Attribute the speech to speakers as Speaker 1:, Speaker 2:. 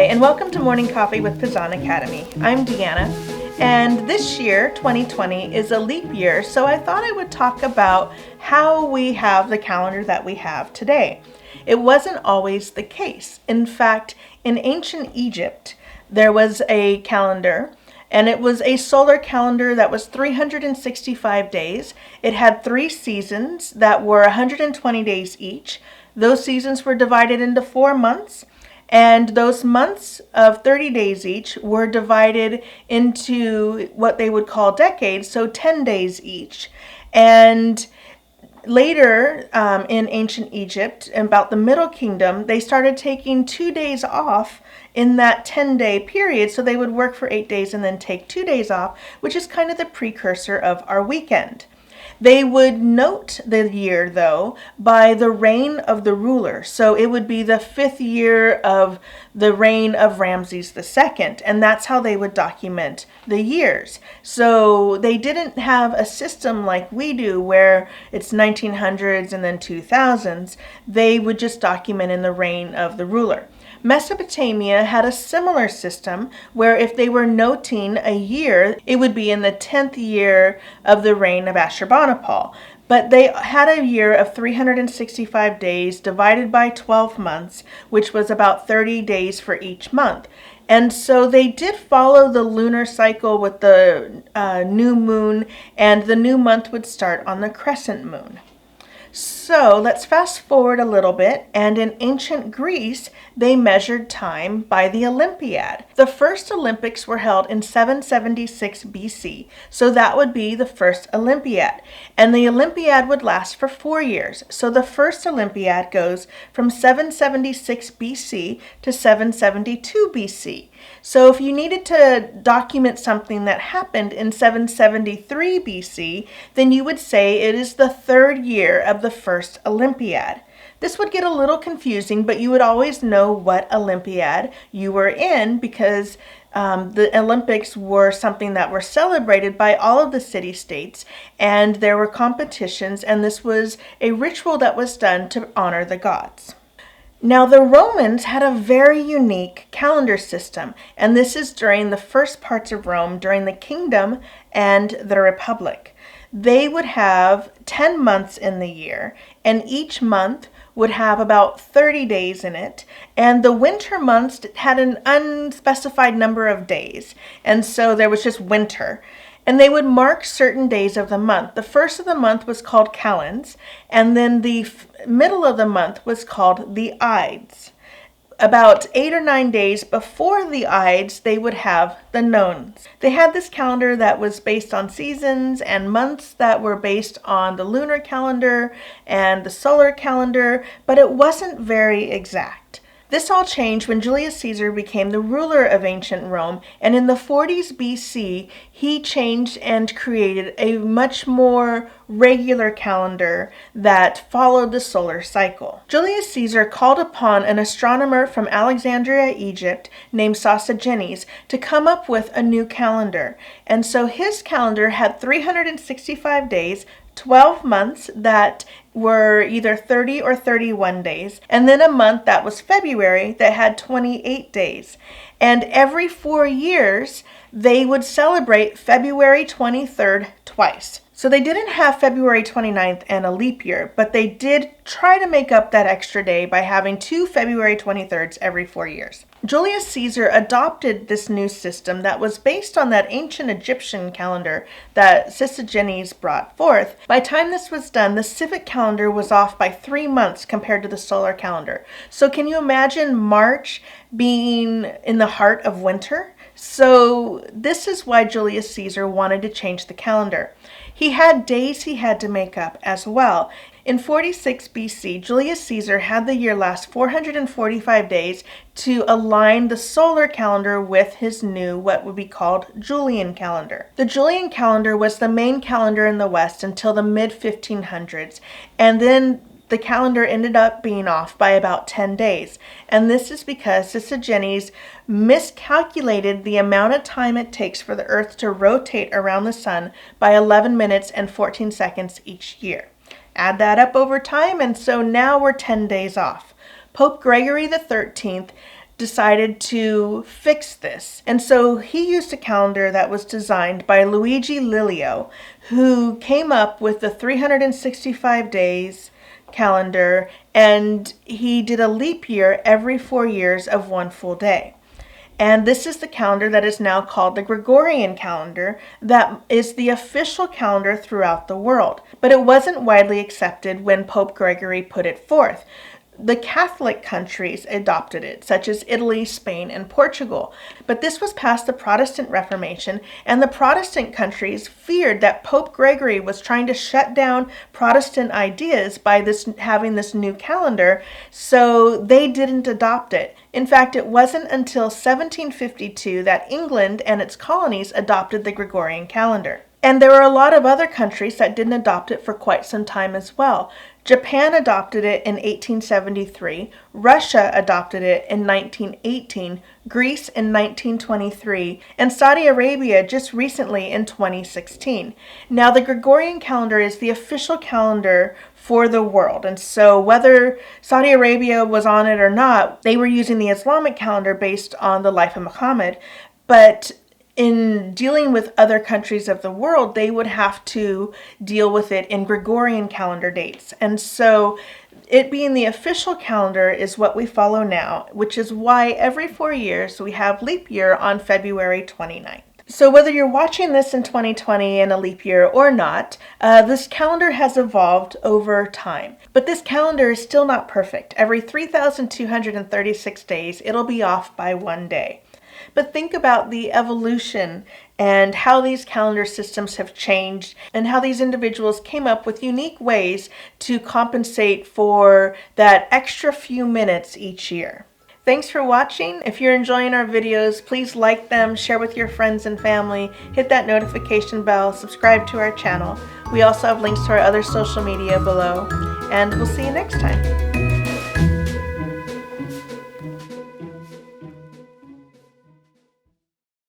Speaker 1: Hi, and welcome to Morning Coffee with Pizan Academy. I'm Deanna, and this year, 2020, is a leap year, so I thought I would talk about how we have the calendar that we have today. It wasn't always the case. In fact, in ancient Egypt, there was a calendar, and it was a solar calendar that was 365 days. It had 3 seasons that were 120 days each. Those seasons were divided into 4 months. And those months of 30 days each were divided into what they would call decades, so 10 days each. And later in ancient Egypt, about the Middle Kingdom, they started taking 2 days off in that 10-day period. So they would work for 8 days and then take 2 days off, which is kind of the precursor of our weekend. They would note the year, though, by the reign of the ruler. So it would be the 5th year of the reign of Ramses II, and that's how they would document the years. So they didn't have a system like we do where it's 1900s and then 2000s. They would just document in the reign of the ruler. Mesopotamia had a similar system where if they were noting a year, it would be in the 10th year of the reign of Ashurbanipal. But they had a year of 365 days divided by 12 months, which was about 30 days for each month. And so they did follow the lunar cycle with the new moon, and the new month would start on the crescent moon. So let's fast forward a little bit, and in ancient Greece, they measured time by the Olympiad. The first Olympics were held in 776 BC, so that would be the first Olympiad. And the Olympiad would last for 4 years. So the first Olympiad goes from 776 BC to 772 BC. So if you needed to document something that happened in 773 BC, then you would say it is the 3rd year of the first Olympiad. This would get a little confusing, but you would always know what Olympiad you were in because the Olympics were something that were celebrated by all of the city-states, and there were competitions, and this was a ritual that was done to honor the gods. Now, the Romans had a very unique calendar system, and this is during the first parts of Rome, during the kingdom and the republic. They would have 10 months in the year, and each month would have about 30 days in it, and the winter months had an unspecified number of days, and so there was just winter. And they would mark certain days of the month. The first of the month was called Calends, and then the middle of the month was called the Ides. About 8 or 9 days before the Ides, they would have the Nones. They had this calendar that was based on seasons and months that were based on the lunar calendar and the solar calendar, but it wasn't very exact. This all changed when Julius Caesar became the ruler of ancient Rome, and in the 40s BC, he changed and created a much more regular calendar that followed the solar cycle. Julius Caesar called upon an astronomer from Alexandria, Egypt, named Sasha Ginnis, to come up with a new calendar. And so his calendar had 365 days, 12 months that were either 30 or 31 days, and then a month that was February that had 28 days. And every 4 years, they would celebrate February 23rd twice. So they didn't have February 29th and a leap year, but they did try to make up that extra day by having 2 February 23rds every 4 years. Julius Caesar adopted this new system that was based on that ancient Egyptian calendar that Sasha Ginnis brought forth. By the time this was done, the civic calendar was off by 3 months compared to the solar calendar. So can you imagine March being in the heart of winter? So this is why Julius Caesar wanted to change the calendar. He had days he had to make up as well. In 46 BC, Julius Caesar had the year last 445 days to align the solar calendar with his new, what would be called, Julian calendar. The Julian calendar was the main calendar in the West until the mid-1500s, and then the calendar ended up being off by about 10 days. And this is because Sasha Ginnis miscalculated the amount of time it takes for the Earth to rotate around the sun by 11 minutes and 14 seconds each year. Add that up over time, and so now we're 10 days off. Pope Gregory XIII decided to fix this. And so he used a calendar that was designed by Luigi Leonardo, who came up with the 365 days calendar, and he did a leap year every 4 years of 1 full day. And this is the calendar that is now called the Gregorian Calendar, that is the official calendar throughout the world. But it wasn't widely accepted when Pope Gregory put it forth. The Catholic countries adopted it, such as Italy, Spain, and Portugal. But this was past the Protestant Reformation, and the Protestant countries feared that Pope Gregory was trying to shut down Protestant ideas by having this new calendar, so they didn't adopt it. In fact, it wasn't until 1752 that England and its colonies adopted the Gregorian calendar. And there were a lot of other countries that didn't adopt it for quite some time as well. Japan adopted it in 1873, Russia adopted it in 1918, Greece in 1923, and Saudi Arabia just recently in 2016. Now, the Gregorian calendar is the official calendar for the world, and so whether Saudi Arabia was on it or not, they were using the Islamic calendar based on the life of Muhammad. But in dealing with other countries of the world, they would have to deal with it in Gregorian calendar dates. And so it being the official calendar is what we follow now, which is why every 4 years we have leap year on February 29th. So whether you're watching this in 2020 in a leap year or not, this calendar has evolved over time. But this calendar is still not perfect. Every 3,236 days, it'll be off by 1 day. But think about the evolution and how these calendar systems have changed and how these individuals came up with unique ways to compensate for that extra few minutes each year. Thanks for watching. If you're enjoying our videos, please like them, share with your friends and family, hit that notification bell, subscribe to our channel. We also have links to our other social media below, and we'll see you next time.